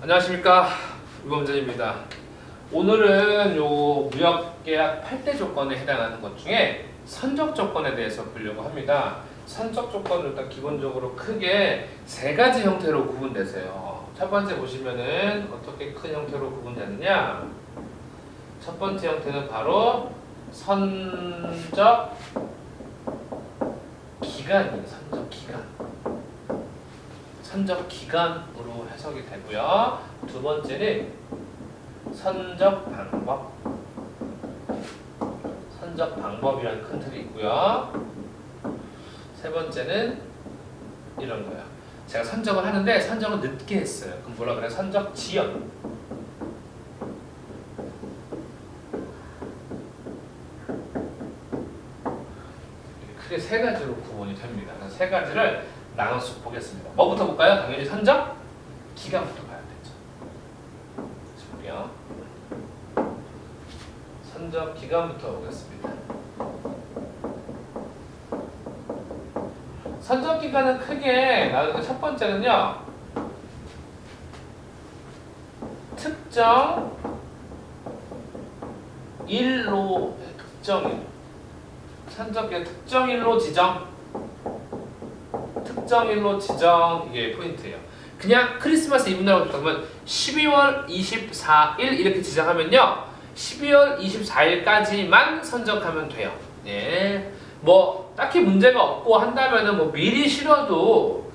안녕하십니까, 유범전입니다. 오늘은 요 무역계약 8대 조건에 해당하는 것 중에 선적 조건에 대해서 보려고 합니다. 선적 조건은 일단 기본적으로 크게 세 가지 형태로 구분되세요. 첫 번째 보시면은 어떻게 큰 형태로 구분되느냐? 첫 번째 형태는 바로 선적 기간이에요. 선적 기간. 선적 기간으로 해석이 되고요. 두 번째는 선적 방법. 선적 방법이라는 큰 틀이 있고요. 세 번째는 이런 거예요. 제가 선적을 하는데 선적을 늦게 했어요. 그럼 뭐라 그래요? 선적 지연. 크게 세 가지로 구분이 됩니다. 그래서 세 가지를 나눠서 보겠습니다. 뭐부터 볼까요? 당연히 선적 기간부터 봐야 되죠. 볼게요. 선적 기간부터 보겠습니다. 선적 기간은 크게 나누는 첫 번째는요. 특정 일로 특정일. 선적기간 특정일로 지정. 특정일로 지정, 이게 포인트예요. 그냥 크리스마스 이브날로 그러면 12월 24일 이렇게 지정하면요 12월 24일까지만 선적하면 돼요. 예. 뭐 딱히 문제가 없고 한다면은 뭐 미리 실어도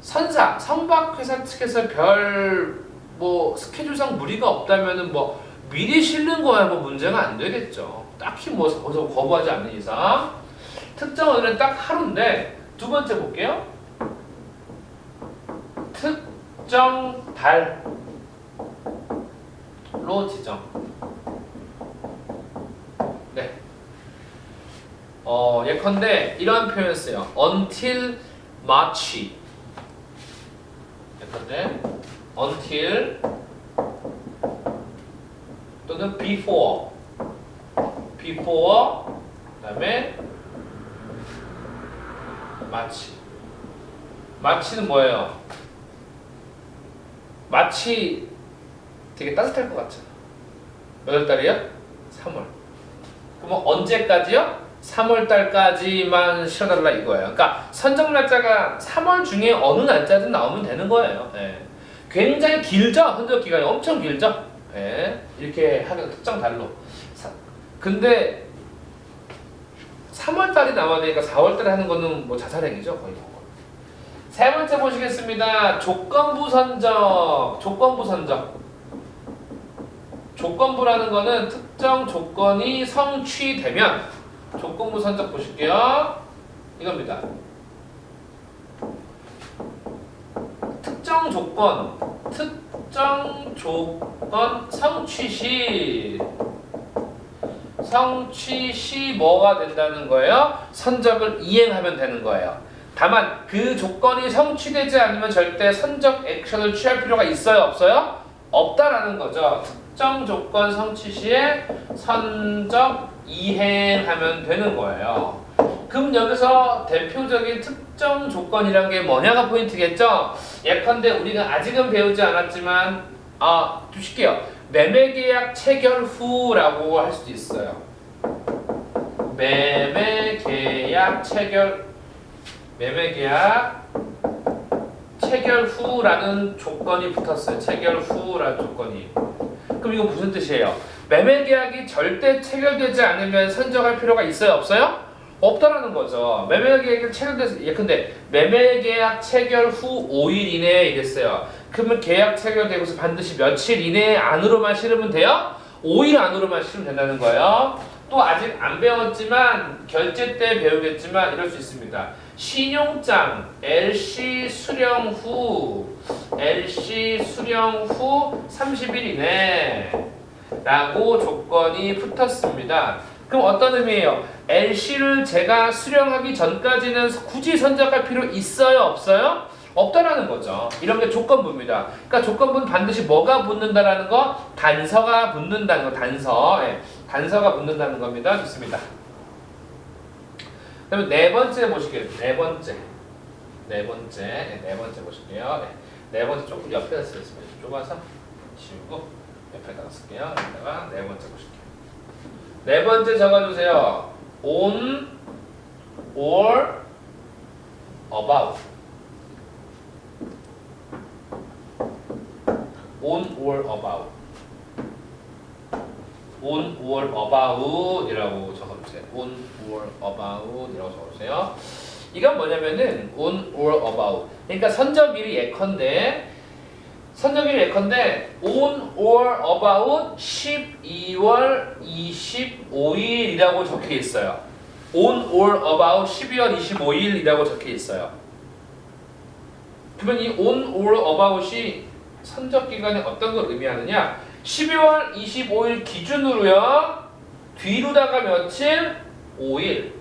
선박회사 측에서 별 뭐 스케줄상 무리가 없다면은 뭐 미리 실는 거야 뭐 문제가 안 되겠죠. 딱히 뭐 거기서 거부하지 않는 이상. 특정 오늘은 딱 하루인데. 두 번째 볼게요. 특정 달로 지정. 네. 예컨대 이런 표현 써요. Until March. 예컨대 until 또는 before. 그다음에 마치는 뭐예요? 마치 되게 따뜻할 것 같잖아. 몇 월 달이요? 3월. 그럼 언제까지요? 3월 달까지만 쉬어달라 이거예요. 그러니까 선정 날짜가 3월 중에 어느 날짜든 나오면 되는 거예요. 네. 굉장히 길죠? 선적 기간이 엄청 길죠? 네. 이렇게 하는 특정 달로. 근데 3월 달이 나와야 되니까 4월 달에 하는 거는 뭐 자살행위죠, 거의. 세 번째 보시겠습니다. 조건부 선적. 조건부라는 거는 특정 조건이 성취되면 조건부 선적 보실게요. 이겁니다. 특정 조건 성취 시 뭐가 된다는 거예요? 선적을 이행하면 되는 거예요. 다만 그 조건이 성취되지 않으면 절대 선적 액션을 취할 필요가 있어요? 없어요? 없다라는 거죠. 특정 조건 성취 시에 선적 이행하면 되는 거예요. 그럼 여기서 대표적인 특정 조건이란 게 뭐냐가 포인트겠죠? 예컨대 우리가 아직은 배우지 않았지만 좀 쉽게요. 매매계약 체결 후라고 할 수도 있어요. 매매계약 체결 후라는 조건이 붙었어요. 체결 후라는 조건이. 그럼 이거 무슨 뜻이에요? 매매계약이 절대 체결되지 않으면 선적할 필요가 있어요? 없어요? 없다라는 거죠. 매매계약이 체결돼서 예컨대 매매계약 체결 후 5일 이내에 이랬어요. 그러면 계약 체결되고서 반드시 며칠 이내 안으로만 실으면 돼요? 5일 안으로만 실으면 된다는 거예요. 또 아직 안 배웠지만 결제 때 배우겠지만 이럴 수 있습니다. 신용장 LC 수령 후 30일 이내 라고 조건이 붙었습니다. 그럼 어떤 의미예요? LC를 제가 수령하기 전까지는 굳이 선적할 필요 있어요? 없어요? 없다라는 거죠. 이런 게 조건부입니다. 그러니까 조건부는 반드시 뭐가 붙는다라는 거? 단서가 붙는다는 거. 단서. 예. 단서가 붙는다는 겁니다. 좋습니다. 그다음에 네 번째 보실게요. 네 번째 보실게요. 네 번째 조금 옆에다 쓰겠습니다. 좀 좁아서 지우고 옆에다가 쓸게요. 여기다가 네 번째 보실게요. 네 번째 적어주세요. on or about. on or about. on or about 이라고 적어주세요. on or about 이라고 적어주세요. 이건 뭐냐면은 on or about. 그러니까 선적일이 예컨대 on or about 12월 25일이라고 적혀 있어요. on or about 12월 25일이라고 적혀 있어요. 그러면 이 on or about이 선적 기간에 어떤 걸 의미하느냐? 12월 25일 기준으로요. 뒤로다가 며칠? 5일.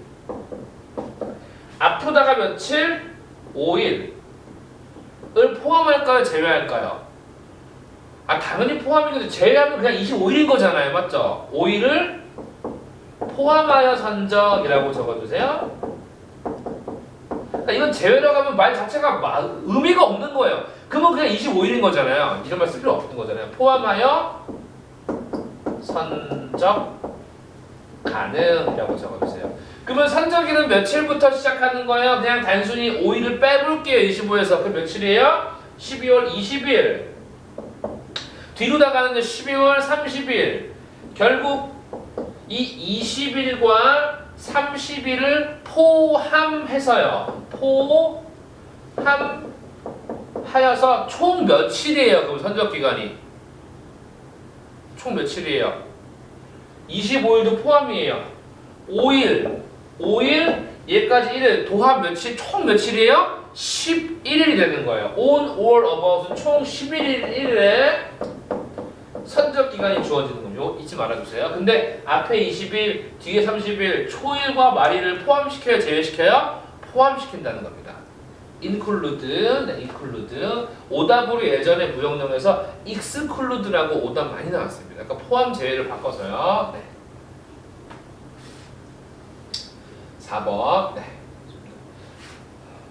앞으로다가 며칠? 5일을 포함할까요? 제외할까요? 당연히 포함이거든요. 제외하면 그냥 25일인 거잖아요. 맞죠? 5일을 포함하여 선적이라고 적어주세요. 그러니까 이건 제외라고 하면 말 자체가 의미가 없는 거예요. 그러면 그냥 25일인 거잖아요. 이런 말 쓸 필요 없는 거잖아요. 포함하여 선적 가능이라고 적어주세요. 그러면 선적일은 며칠부터 시작하는 거예요? 그냥 단순히 5일을 빼볼게요. 25에서. 그럼 며칠이에요? 12월 20일. 뒤로다 가는 게 12월 30일. 결국 이 20일과 30일을 포함해서요. 포함하여서 총 며칠이에요? 그럼 선적 기간이 총 며칠이에요? 25일도 포함이에요. 5일 얘까지 1일 도합 며칠 총 며칠이에요? 11일이 되는 거예요. on or about은 총 11일에 선적 기간이 주어지는 거죠. 잊지 말아주세요. 근데 앞에 20일, 뒤에 30일, 초일과 말일을 포함시켜요? 제외시켜요? 포함시킨다는 겁니다. include, 네, include. 오답으로 예전에 무형용에서 exclude라고 오답 많이 나왔습니다. 그러니까 포함 제외를 바꿔서요. 네. 4번. 네.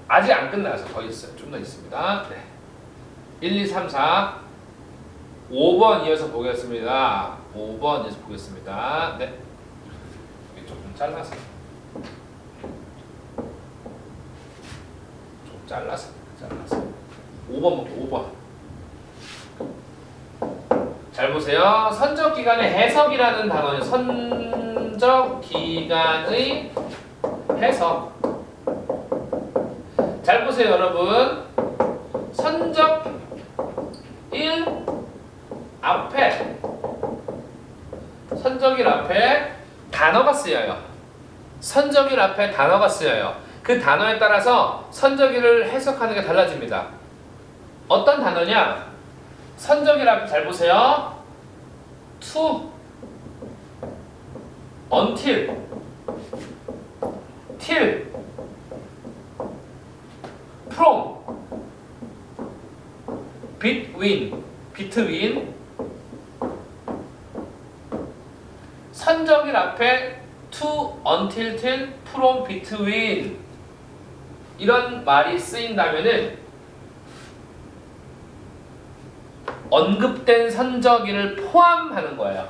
아직 안 끝나서 더 있어요. 좀 더 있습니다. 네. 1, 2, 3, 4. 5번 이어서 보겠습니다. 5번 이어서 보겠습니다. 네. 여기 조금 잘라서. 좀 잘라서. 5번 볼게요. 5번. 잘 보세요. 선적 기간의 해석이라는 단어는 선적 기간의 해석. 잘 보세요, 여러분. 선적일 앞에 단어가 쓰여요. 선적일 앞에 단어가 쓰여요. 그 단어에 따라서 선적일을 해석하는 게 달라집니다. 어떤 단어냐? 선적일 앞에 잘 보세요. to, until, till, from, between. 선적일 앞에 to, until, till, from, between 이런 말이 쓰인다면은 언급된 선적일을 포함하는 거예요.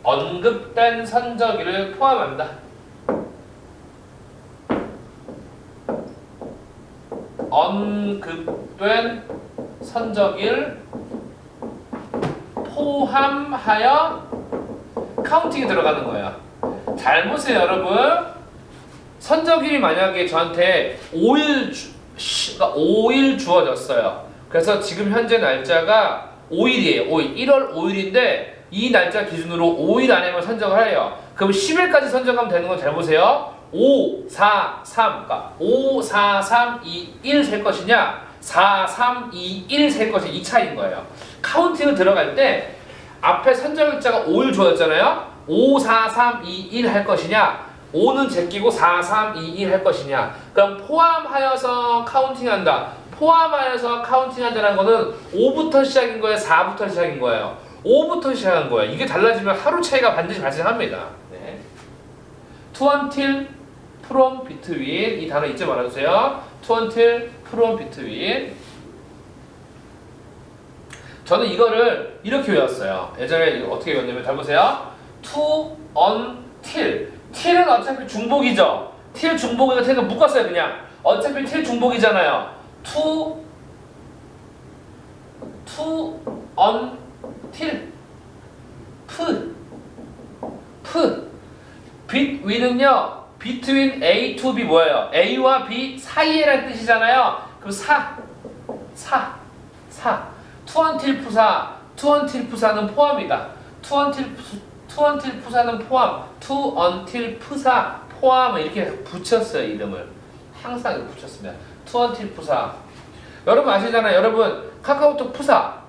언급된 선적일을 포함한다. 언급된 선적일 포함하여 카운팅이 들어가는 거예요. 잘 보세요, 여러분. 선적일이 만약에 저한테 5일 주어졌어요. 그래서 지금 현재 날짜가 5일이에요. 5일. 1월 5일인데 이 날짜 기준으로 5일 안에만 선적을 해요. 그럼 10일까지 선적하면 되는 건 잘 보세요. 5, 4, 3. 그러니까 5, 4, 3, 2, 1 셀 것이냐 4, 3, 2, 1 셀 것이 이 차이인 거예요. 카운팅을 들어갈 때 앞에 선적일자가 5일 주어졌잖아요. 5, 4, 3, 2, 1 할 것이냐 5는 제끼고 4, 3, 2, 1 할 것이냐. 그럼 포함하여서 카운팅한다. 포함하여서 카운팅한다는 거는 5부터 시작인 거예요? 4부터 시작인 거예요? 5부터 시작한 거예요. 이게 달라지면 하루 차이가 반드시 발생합니다. 네. to until, from between 이 단어 잊지 말아주세요. to until from between. 저는 이거를 이렇게 외웠어요. 예전에 이거 어떻게 외웠냐면 잘 보세요. to until. till은 어차피 중복이죠. till 중복이가 되니까 묶었어요 그냥. 어차피 till 중복이잖아요. to until between은요 between A to B 뭐예요? A와 B 사이에라는 뜻이잖아요. 그럼 to until 푸사는 포함이다. to until 푸사는 포함. to until 푸사 포함을 이렇게 붙였어요 이름을. 항상 이렇게 붙였습니다. to until 푸사. 여러분 아시잖아요. 여러분 카카오톡 푸사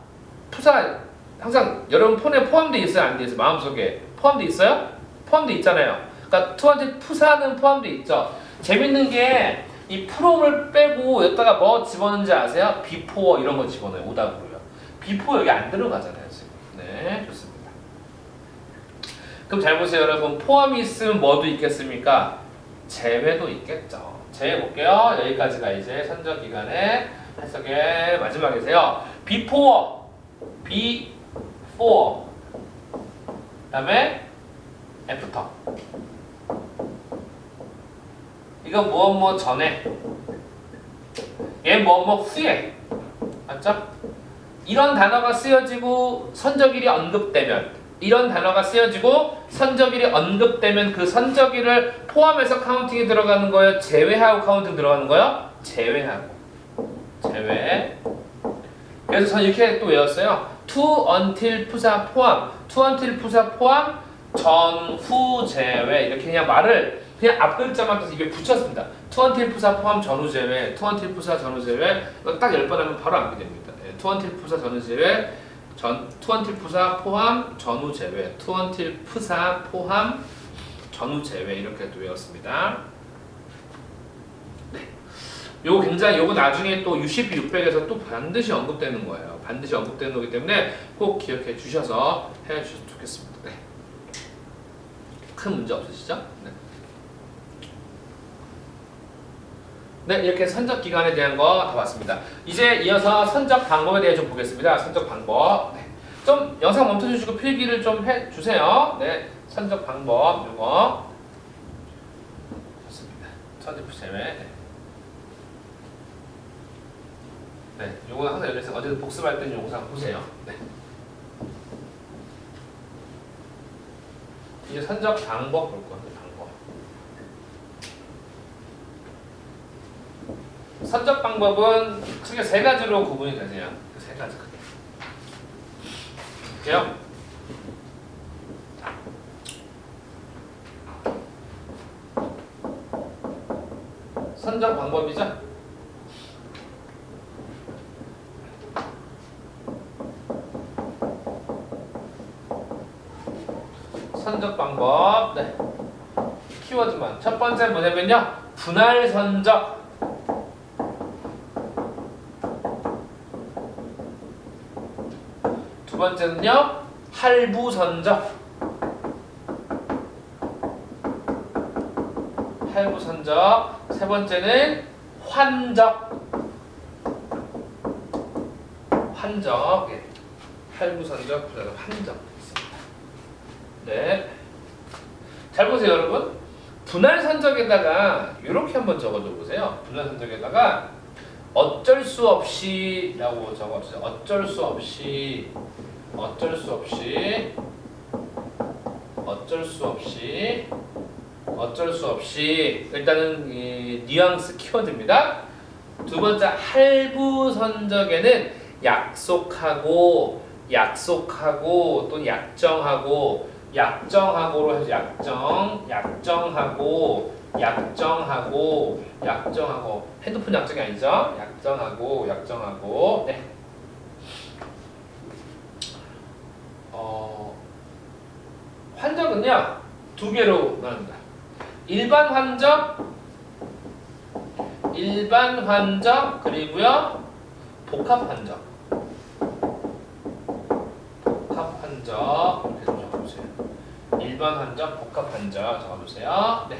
항상 여러분 폰에 포함되어 있어요? 안 되어 있어요? 마음속에 포함되어 있어요? 포함되어 있잖아요. 그러니까 to until 푸사는 포함되어 있죠. 재밌는 게 이 프롬을 빼고 여기다가 뭐 집어넣는지 아세요? before 이런 거 집어넣어요. 오답으로요. before 여기 안 들어가잖아요 지금. 네, 좋습니다. 그럼 잘 보세요 여러분. 포함이 있으면 뭐도 있겠습니까? 제외도 있겠죠. 제외 볼게요. 여기까지가 이제 선적기간의 해석의 마지막이세요. before 그다음에 after. 이건 무엇 전에, 얘 무엇 후에. 맞죠? 이런 단어가 쓰여지고 선적일이 언급되면, 이런 단어가 쓰여지고 선적일이 언급되면 그 선적일을 포함해서 카운팅이 들어가는 거예요? 제외하고 카운팅 들어가는 거예요? 제외하고. 제외. 그래서 저는 이렇게 또 외웠어요. to until 푸사 포함, to until 푸사 포함, 전후 제외. 이렇게 그냥 말을 그냥 앞 글자만 떠서 입에 붙였습니다. to until 푸사 포함, 전후 제외, to until 푸사, 전후 제외. 딱 10번 하면 바로 암기 됩니다. to until 푸사, 전후 제외, to until 푸사 포함, 전후 제외, to until 푸사 포함, 전후 제외. 이렇게 또 외웠습니다. 네. 요거 굉장히, 요거 나중에 또 UCP 600에서 또 반드시 언급되는 거예요. 반드시 언급되는 거기 때문에 꼭 기억해 주셔서 해 주셨으면 좋겠습니다. 네. 큰 문제 없으시죠? 네. 네, 이렇게 선적 기간에 대한 거 다 봤습니다. 이제 이어서 선적 방법에 대해 좀 보겠습니다. 선적 방법. 네. 좀 영상 멈춰주시고 필기를 좀 해주세요. 네, 선적 방법 이거 좋습니다. 선적 제외. 네. 네, 요거 항상 여기서 어디서 복습할 때는 영상 보세요. 네. 이제 선적 방법 볼 건데, 방법. 선적 방법은 크게 세 가지로 구분이 되세요. 세 가지 크게. 볼게요. 선적 방법이죠. 선적 방법. 네. 키워드만. 첫 번째 뭐냐면요. 분할 선적. 두 번째는요. 할부 선적. 할부 선적. 세 번째는 환적. 환적. 예. 할부 선적, 분할 환적. 네. 잘 보세요, 여러분. 분할 선적에다가 이렇게 한번 적어줘 보세요. 분할 선적에다가 어쩔 수 없이 라고 적어주세요. 어쩔 수 없이, 어쩔 수 없이, 어쩔 수 없이, 어쩔 수 없이. 일단은 이 뉘앙스 키워드입니다. 두 번째, 할부 선적에는 약속하고, 약속하고, 또 약정하고, 약정하고로 해서 약정하고, 약정하고. 핸드폰 약정이 아니죠? 약정하고. 네. 환적은요, 두 개로 나눕니다. 일반 환적, 그리고요, 복합 환적. 이렇게 좀 적어주세요. 일반 환적, 복합 환적 적어주세요. 네.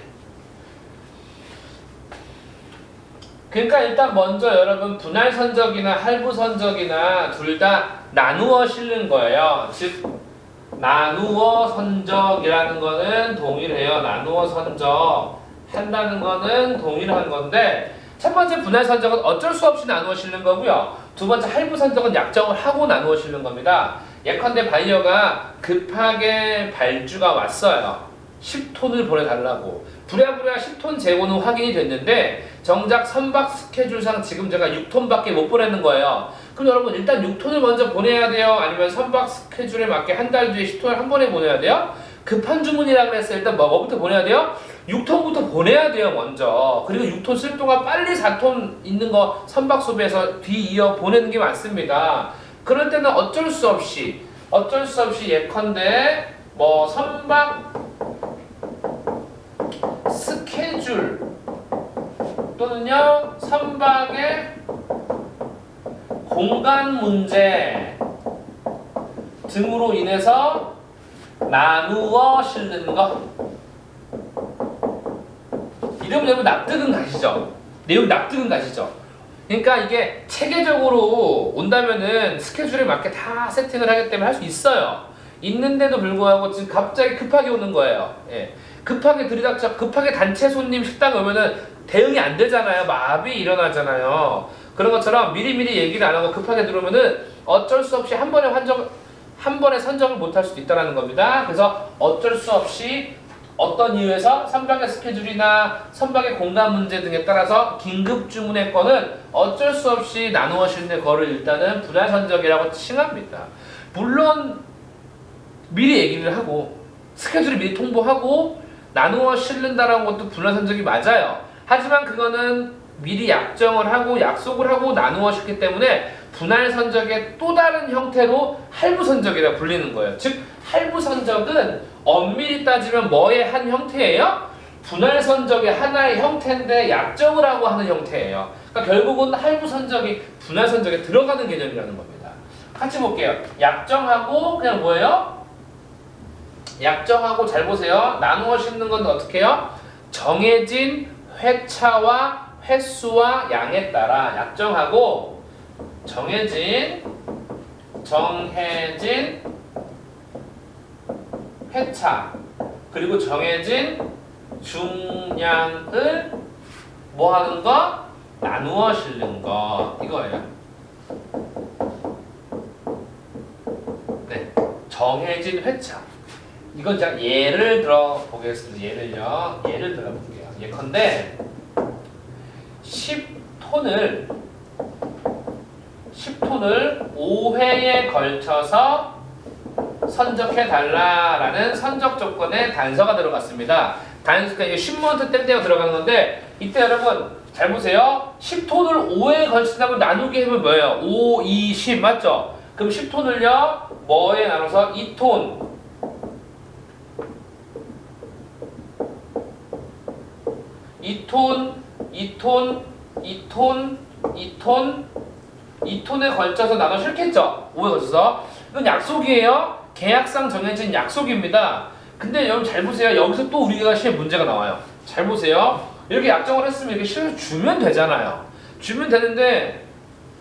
그러니까 일단 먼저 여러분 분할 선적이나 할부 선적이나 둘 다 나누어 실는 거예요. 즉 나누어 선적이라는 거는 동일해요. 나누어 선적 한다는 거는 동일한 건데 첫 번째 분할 선적은 어쩔 수 없이 나누어 실는 거고요. 두 번째 할부 선적은 약정을 하고 나누어 실는 겁니다. 예컨대 바이어가 급하게 발주가 왔어요. 10톤을 보내달라고. 부랴부랴 10톤 재고는 확인이 됐는데 정작 선박 스케줄상 지금 제가 6톤밖에 못 보내는 거예요. 그럼 여러분 일단 6톤을 먼저 보내야 돼요? 아니면 선박 스케줄에 맞게 한 달 뒤에 10톤을 한 번에 보내야 돼요? 급한 주문이라 그랬어요. 일단 뭐부터 보내야 돼요? 6톤부터 보내야 돼요 먼저. 그리고 6톤 쓸 동안 빨리 4톤 있는 거 선박 소비해서 뒤이어 보내는 게 맞습니다. 그럴 때는 어쩔 수 없이 예컨대 뭐 선박 스케줄 또는요 선박의 공간 문제 등으로 인해서 나누어 실는 거. 이러면 여러분 납득은 가시죠? 내용 납득은 가시죠? 그러니까 이게 체계적으로 온다면은 스케줄에 맞게 다 세팅을 하기 때문에 할 수 있어요. 있는데도 불구하고 지금 갑자기 급하게 오는 거예요. 예. 급하게 들이닥쳐 급하게 단체 손님 식당에 오면은 대응이 안 되잖아요. 마비 일어나잖아요. 그런 것처럼 미리미리 얘기를 안 하고 급하게 들어오면은 어쩔 수 없이 한 번에 선정을 못 할 수도 있다는 겁니다. 그래서 어쩔 수 없이 어떤 이유에서 선박의 스케줄이나 선박의 공간 문제 등에 따라서 긴급 주문의 건은 어쩔 수 없이 나누어 실는 거를 일단은 분할 선적이라고 칭합니다. 물론 미리 얘기를 하고 스케줄을 미리 통보하고 나누어 실른다라는 것도 분할 선적이 맞아요. 하지만 그거는 미리 약정을 하고 약속을 하고 나누어 실기 때문에 분할 선적의 또 다른 형태로 할부 선적이라 불리는 거예요. 즉 할부 선적은 엄밀히 따지면 뭐의 한 형태예요? 분할 선적의 하나의 형태인데 약정을 하고 하는 형태예요. 그러니까 결국은 할부 선적이 분할 선적에 들어가는 개념이라는 겁니다. 같이 볼게요. 약정하고 그냥 뭐예요? 약정하고 잘 보세요. 나누어 싣는 건 어떻게 해요? 정해진 회차와 횟수와 양에 따라 약정하고 정해진 회차 그리고 정해진 중량을 뭐 하는 거? 나누어 실는 거 이거예요. 네, 정해진 회차. 이건 제가 예를 들어 보겠습니다. 예를 들어 볼게요. 예컨대 10톤을 5회에 걸쳐서 선적해 달라라는 선적 조건에 단서가 들어갔습니다. 단서가 이게 10month 땡땡이 들어가는 건데 이때 여러분 잘 보세요. 10톤을 5회에 걸친다면 나누기 해보면 뭐예요? 5, 2, 10 맞죠? 그럼 10톤을요 뭐에 나눠서 2톤 2톤에 걸쳐서 나눠 실겠죠? 5에 걸쳐서. 이건 약속이에요. 계약상 정해진 약속입니다. 근데 여러분 잘 보세요. 여기서 또 우리가 시험 문제가 나와요. 잘 보세요. 이렇게 약정을 했으면 이렇게 실을 주면 되잖아요. 주면 되는데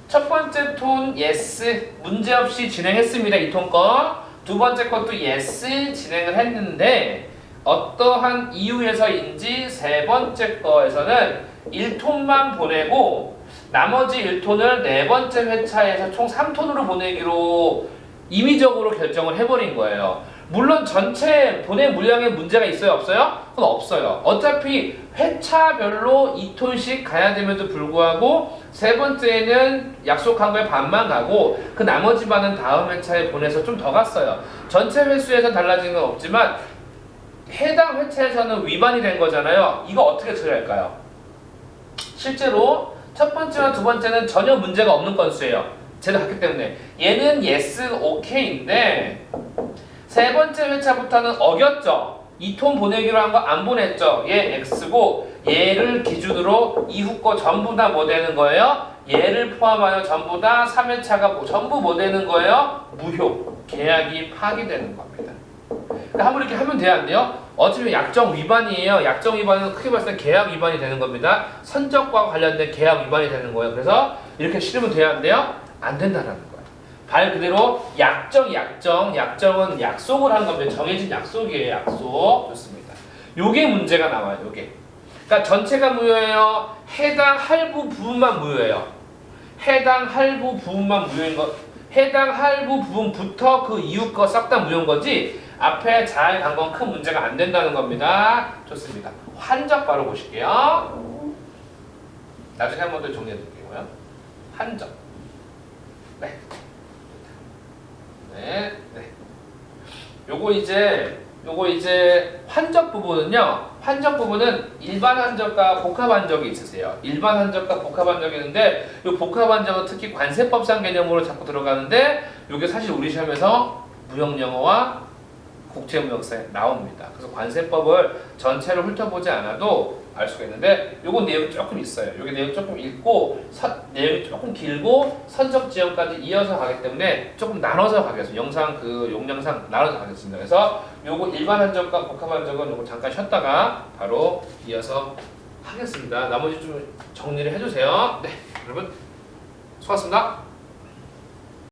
첫 번째 톤 yes 문제없이 진행했습니다. 2톤 거. 두 번째 것도 yes 진행을 했는데 어떠한 이유에서인지 세 번째 거에서는 1톤만 보내고 나머지 1톤을 네 번째 회차에서 총 3톤으로 보내기로 임의적으로 결정을 해버린 거예요. 물론 전체 보낸 물량에 문제가 있어요? 없어요? 그건 없어요. 어차피 회차별로 2톤씩 가야 됨에도 불구하고 세 번째에는 약속한 거에 반만 가고 그 나머지 반은 다음 회차에 보내서 좀 더 갔어요. 전체 횟수에서 달라진 건 없지만 해당 회차에서는 위반이 된 거잖아요. 이거 어떻게 처리할까요? 실제로 첫 번째와 두 번째는 전혀 문제가 없는 건수예요. 제가 갔기 때문에 얘는 yes, ok인데 세 번째 회차부터는 어겼죠. 2톤 보내기로 한 거 안 보냈죠. 얘 x고 얘를 기준으로 이후 거 전부 다 뭐 되는 거예요? 얘를 포함하여 전부 다 3회차가 전부 뭐 되는 거예요? 무효. 계약이 파기되는 겁니다. 그러니까 한번 이렇게 하면 돼야 안 돼요? 어차피 약정 위반이에요. 약정 위반은 크게 봤을 때 계약 위반이 되는 겁니다. 선적과 관련된 계약 위반이 되는 거예요. 그래서 이렇게 실으면 돼야 안 돼요? 안 된다는 거예요. 말 그대로 약정은 약속을 한 겁니다. 정해진 약속이에요. 약속. 좋습니다. 요게 문제가 나와요. 요게. 그러니까 전체가 무효예요. 해당 할부 부분만 무효예요. 해당 할부 부분만 무효인 거. 해당 할부 부분부터 그 이후 거 싹 다 무효인 거지. 앞에 잘 간 건 큰 문제가 안 된다는 겁니다. 좋습니다. 환적 바로 보실게요. 나중에 한 번 더 정리해 드릴게요. 환적. 네. 네. 네. 요거 이제 환적 부분은요. 환적 부분은 일반 환적과 복합 환적이 있으세요. 일반 환적과 복합 환적이 있는데 이 복합 환적은 특히 관세법상 개념으로 자꾸 들어가는데 이게 사실 우리 시험에서 무역영어와 국제무역사에 나옵니다. 그래서 관세법을 전체로 훑어보지 않아도 알 수가 있는데 요거 내용 조금 있어요. 요게 내용 조금 있고 내용이 조금 길고 선적 지형까지 이어서 가기 때문에 조금 나눠서 가겠습니다. 영상 그 용량상 나눠서 가겠습니다. 그래서 요거 일반 한적과 복합 한적은 요거 잠깐 쉬었다가 바로 이어서 하겠습니다. 나머지 좀 정리를 해주세요. 네, 여러분 수고하셨습니다.